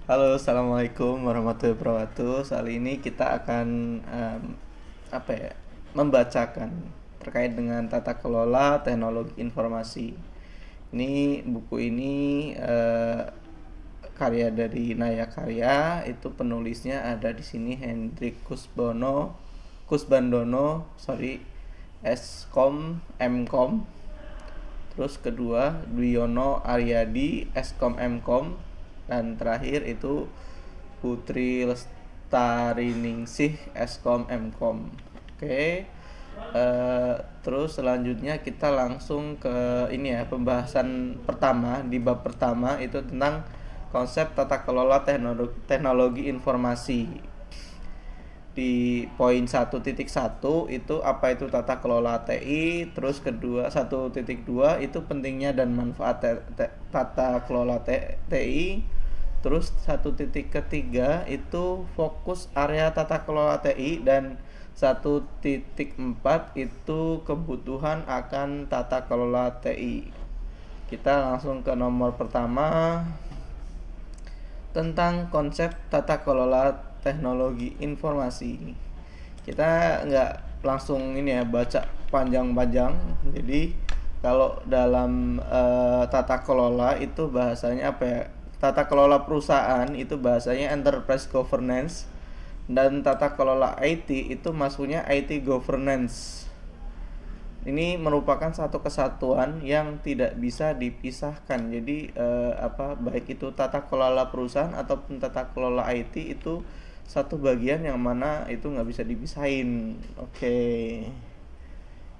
Halo, assalamualaikum warahmatullahi wabarakatuh. Kali ini kita akan apa ya, membacakan terkait dengan tata kelola teknologi informasi. Buku ini karya dari Naya Karya. Itu penulisnya ada di sini Hendrik Kusbandono, Skom Mkom. Terus kedua Dwiono Aryadi Skom Mkom, dan terakhir itu Putri Lestariningsih Skom Mkom. Oke. Terus selanjutnya kita langsung ke ini ya, pembahasan pertama. Di bab pertama itu tentang konsep tata kelola teknologi informasi. Di poin 1.1 itu apa itu tata kelola TI, terus kedua 1.2 itu pentingnya dan manfaat tata kelola TI, terus 1.3 itu fokus area tata kelola TI, dan 1.4 itu kebutuhan akan tata kelola TI. Kita langsung ke nomor pertama tentang konsep tata kelola teknologi informasi. Kita nggak langsung ini ya baca panjang-panjang. Jadi kalau dalam tata kelola itu bahasanya apa ya? Tata kelola perusahaan itu bahasanya enterprise governance, dan tata kelola IT itu maksudnya IT governance. Ini merupakan satu kesatuan yang tidak bisa dipisahkan. Jadi baik itu tata kelola perusahaan ataupun tata kelola IT itu satu bagian yang mana itu nggak bisa dipisahin. Oke,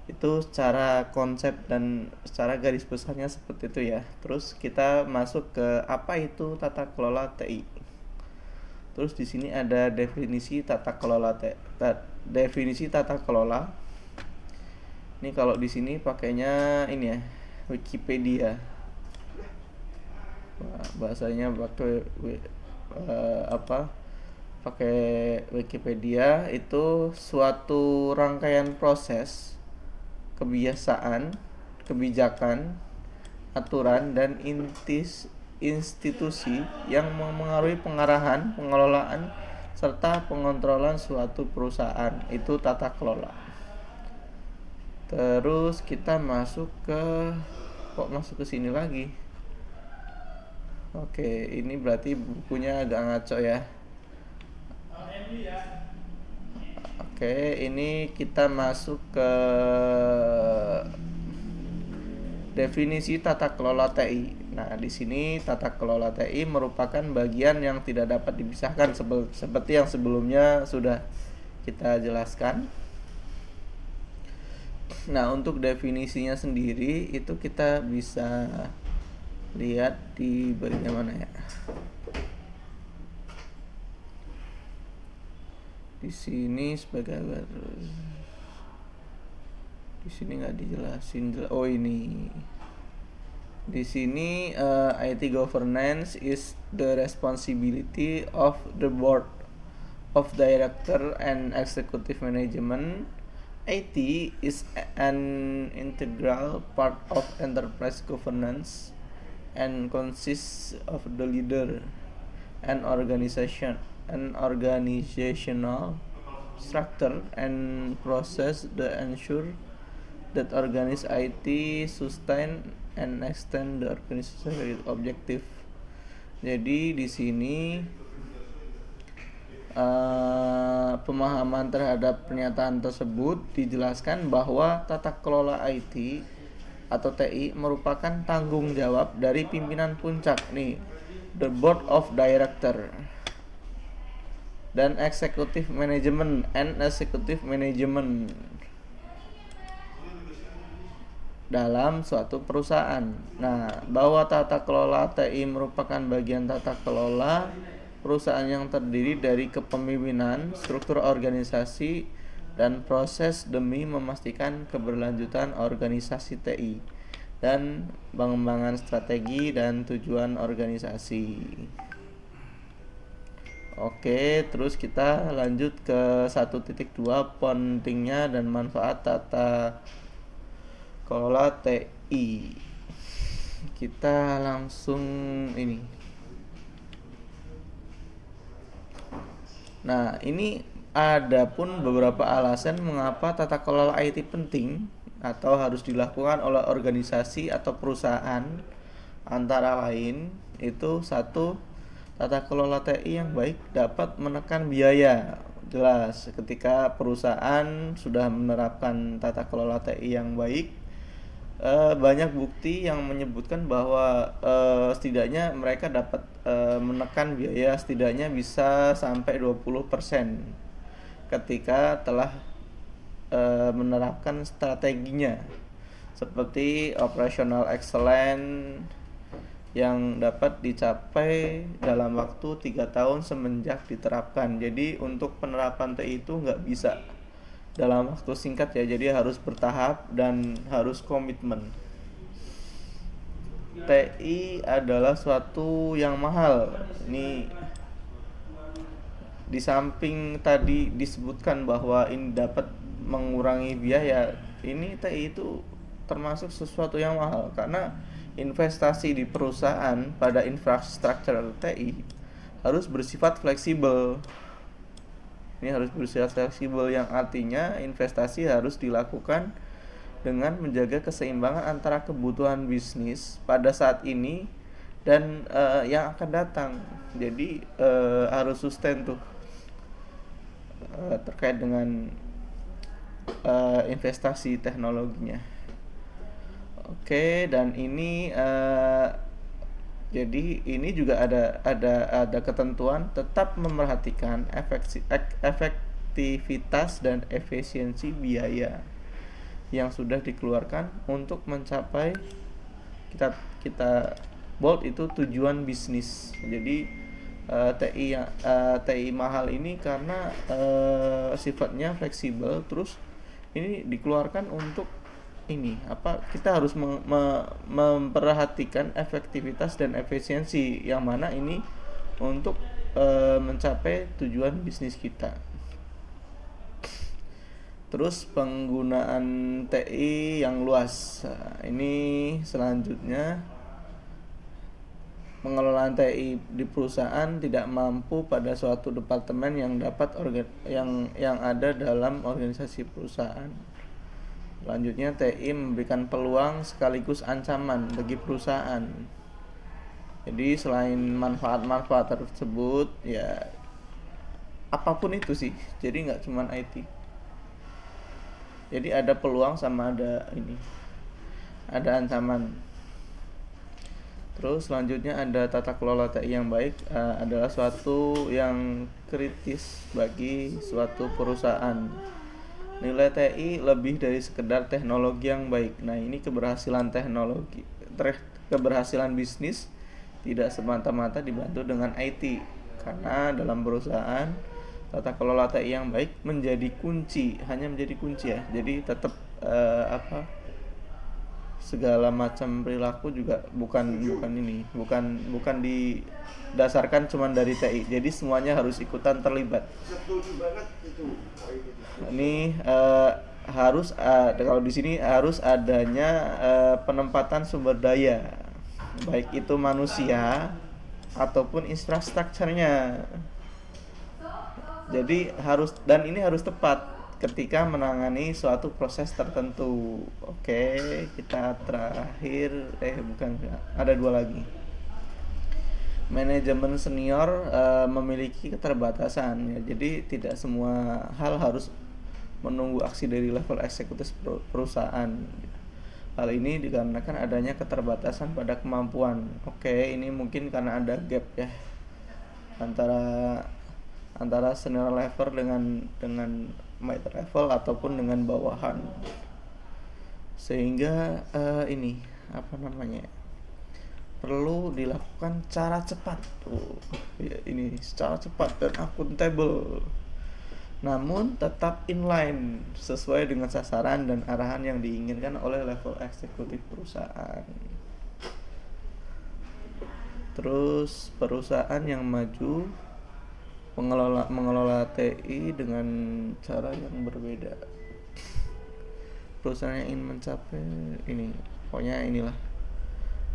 itu secara konsep dan secara garis besarnya seperti itu ya. Terus kita masuk ke apa itu tata kelola TI. Terus di sini ada definisi tata kelola definisi tata kelola. Ini kalau di sini pakainya ini ya, Wikipedia. Bahasanya pakai Wikipedia. Itu suatu rangkaian proses, kebiasaan, kebijakan, aturan, dan institusi yang memengaruhi pengarahan, pengelolaan, serta pengontrolan suatu perusahaan. Itu tata kelola. Terus kita masuk ke sini lagi. Oke, ini berarti bukunya agak ngaco ya. Oke, ini kita masuk ke definisi tata kelola TI. Nah, di sini tata kelola TI merupakan bagian yang tidak dapat dipisahkan seperti yang sebelumnya sudah kita jelaskan. Nah, untuk definisinya sendiri itu kita bisa lihat di bagian mana ya. Di sini di sini nggak dijelasin. Oh, ini. Di sini IT governance is the responsibility of the board of director and executive management. IT is an integral part of enterprise governance and consists of the leader and organizational structure and process that ensure that organize IT sustain and extend the organizational objective. Jadi di sini pemahaman terhadap pernyataan tersebut dijelaskan bahwa tata kelola IT atau TI merupakan tanggung jawab dari pimpinan puncak nih, the board of director, dan executive management dalam suatu perusahaan. Nah, bahwa tata kelola TI merupakan bagian tata kelola perusahaan yang terdiri dari kepemimpinan, struktur organisasi, dan proses demi memastikan keberlanjutan organisasi TI dan pengembangan strategi dan tujuan organisasi. Oke, terus kita lanjut ke 1.2 pentingnya dan manfaat tata kelola TI. Kita langsung ini Nah, ini ada pun beberapa alasan mengapa tata kelola IT penting atau harus dilakukan oleh organisasi atau perusahaan. Antara lain itu satu, tata kelola TI yang baik dapat menekan biaya. Jelas, ketika perusahaan sudah menerapkan tata kelola TI yang baik, banyak bukti yang menyebutkan bahwa setidaknya mereka dapat menekan biaya setidaknya bisa sampai 20% ketika telah menerapkan strateginya, seperti operational excellence yang dapat dicapai dalam waktu 3 tahun semenjak diterapkan. Jadi untuk penerapan TI itu nggak bisa dalam waktu singkat ya, jadi harus bertahap dan harus komitmen. TI adalah suatu yang mahal. Ini di samping tadi disebutkan bahwa ini dapat mengurangi biaya, ini TI itu termasuk sesuatu yang mahal karena investasi di perusahaan pada infrastruktur TI harus bersifat fleksibel. Ini harus bersifat fleksibel yang artinya investasi harus dilakukan dengan menjaga keseimbangan antara kebutuhan bisnis pada saat ini dan yang akan datang. Jadi harus sustain tuh terkait dengan investasi teknologinya. Oke, dan ini jadi ini juga ada ketentuan tetap memerhatikan efektivitas dan efisiensi biaya yang sudah dikeluarkan untuk mencapai kita bold itu tujuan bisnis. Jadi TI mahal ini karena sifatnya fleksibel, terus ini dikeluarkan untuk ini kita harus memperhatikan efektivitas dan efisiensi yang mana ini untuk mencapai tujuan bisnis kita. Terus penggunaan TI yang luas. Nah, ini selanjutnya pengelolaan TI di perusahaan tidak mampu pada suatu departemen yang yang ada dalam organisasi perusahaan. Selanjutnya, TI memberikan peluang sekaligus ancaman bagi perusahaan. Jadi selain manfaat-manfaat tersebut, ya apapun itu sih. Jadi nggak cuma IT. Jadi ada peluang sama ada ancaman. Terus selanjutnya ada tata kelola TI yang baik adalah suatu yang kritis bagi suatu perusahaan. Nilai TI lebih dari sekedar teknologi yang baik. Nah, ini keberhasilan bisnis tidak semata-mata dibantu dengan IT. Karena dalam perusahaan tata kelola TI yang baik hanya menjadi kunci ya. Jadi tetap segala macam perilaku juga bukan didasarkan cuma dari TI. Jadi semuanya harus ikutan terlibat. Ini kalau di sini harus adanya penempatan sumber daya, baik itu manusia ataupun infrastrukturnya. Jadi ini harus tepat ketika menangani suatu proses tertentu. Oke, kita terakhir ada 2 lagi. Manajemen senior memiliki keterbatasan ya. Jadi tidak semua hal harus menunggu aksi dari level eksekutif perusahaan. Hal ini dikarenakan adanya keterbatasan pada kemampuan. Oke, ini mungkin karena ada gap ya antara senior level dengan mid level ataupun dengan bawahan, sehingga perlu dilakukan secara cepat. Secara cepat dan akuntabel, namun tetap inline sesuai dengan sasaran dan arahan yang diinginkan oleh level eksekutif perusahaan. Terus perusahaan yang maju mengelola TI dengan cara yang berbeda. Perusahaan yang ingin mencapai inilah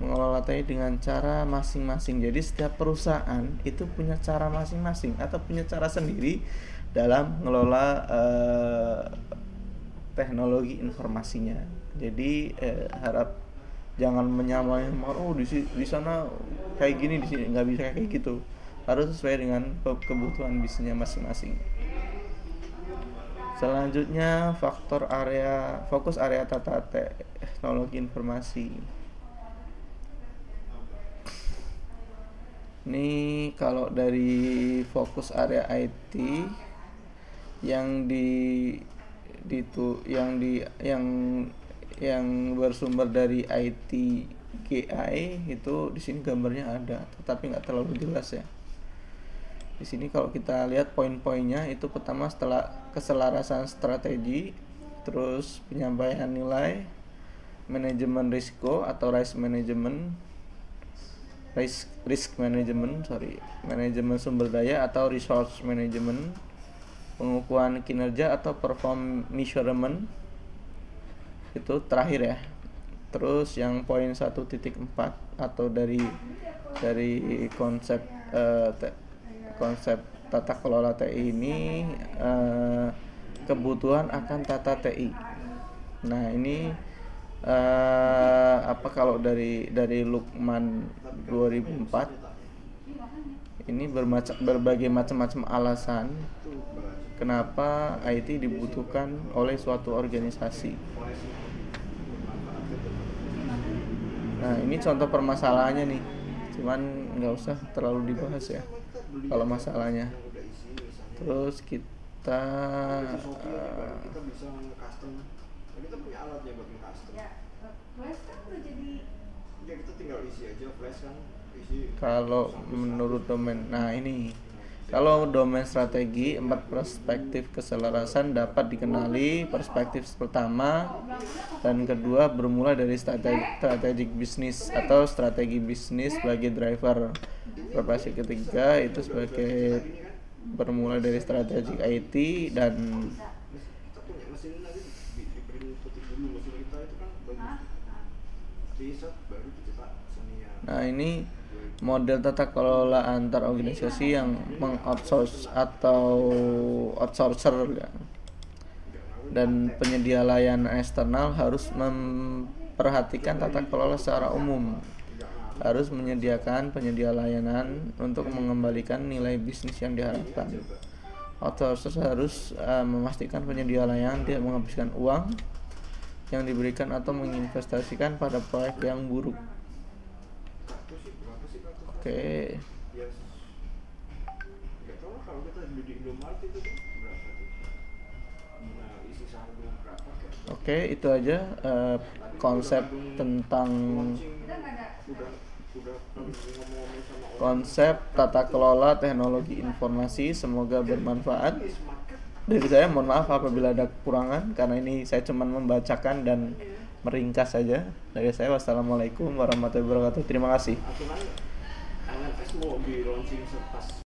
mengelola TI dengan cara masing-masing. Jadi setiap perusahaan itu punya cara masing-masing atau punya cara sendiri dalam mengelola teknologi informasinya. Jadi harap jangan menyamain, oh di sana kayak gini, di sini nggak bisa kayak gitu. Harus sesuai dengan kebutuhan bisnisnya masing-masing. Selanjutnya fokus area tata teknologi informasi. Ini kalau dari fokus area IT yang yang bersumber dari IT GI itu di sini gambarnya ada, tetapi nggak terlalu jelas ya. Di sini kalau kita lihat poin-poinnya itu pertama setelah keselarasan strategi, terus penyampaian nilai, manajemen risiko atau risk management, manajemen sumber daya atau resource management, pengukuran kinerja atau perform measurement itu terakhir ya. Terus yang poin 1.4 atau dari konsep tata kelola TI ini kebutuhan akan tata TI. Nah ini kalau dari Lukman 2004 ini berbagai macam alasan kenapa IT dibutuhkan oleh suatu organisasi. Nah ini contoh permasalahannya nih, cuman nggak usah terlalu dibahas ya kalau masalahnya. Terus kita kita punya alatnya buat custom. Flash kan udah jadi, ya kita tinggal isi aja flash kan, isi. Kalau menurut domain, nah ini kalau domain strategi, 4 perspektif keselarasan dapat dikenali. Perspektif pertama dan kedua bermula dari strategic bisnis atau strategi bisnis sebagai driver. Perspektif ketiga itu sebagai bermula dari strategic IT dan Kita punya mesin nanti diberi putih dulu mesin kita itu kan bagus. Diisap baru dicetak senian. Nah ini model tata kelola antar organisasi yang mengoutsource atau outsourcer ya. Dan penyedia layanan eksternal harus memperhatikan tata kelola secara umum. Harus menyediakan penyedia layanan untuk mengembalikan nilai bisnis yang diharapkan. Outsourcer harus memastikan penyedia layanan tidak menghabiskan uang yang diberikan atau menginvestasikan pada proyek yang buruk. Oke. Kalau kita beli di Indomaret itu berapa tuh? Nah, isi sarung berapa? Oke, itu aja konsep tentang konsep tata kelola teknologi informasi. Semoga bermanfaat. Dari saya mohon maaf apabila ada kekurangan karena ini saya cuma membacakan dan meringkas saja. Dari saya wassalamualaikum warahmatullahi wabarakatuh. Terima kasih. LMS mau di launching pas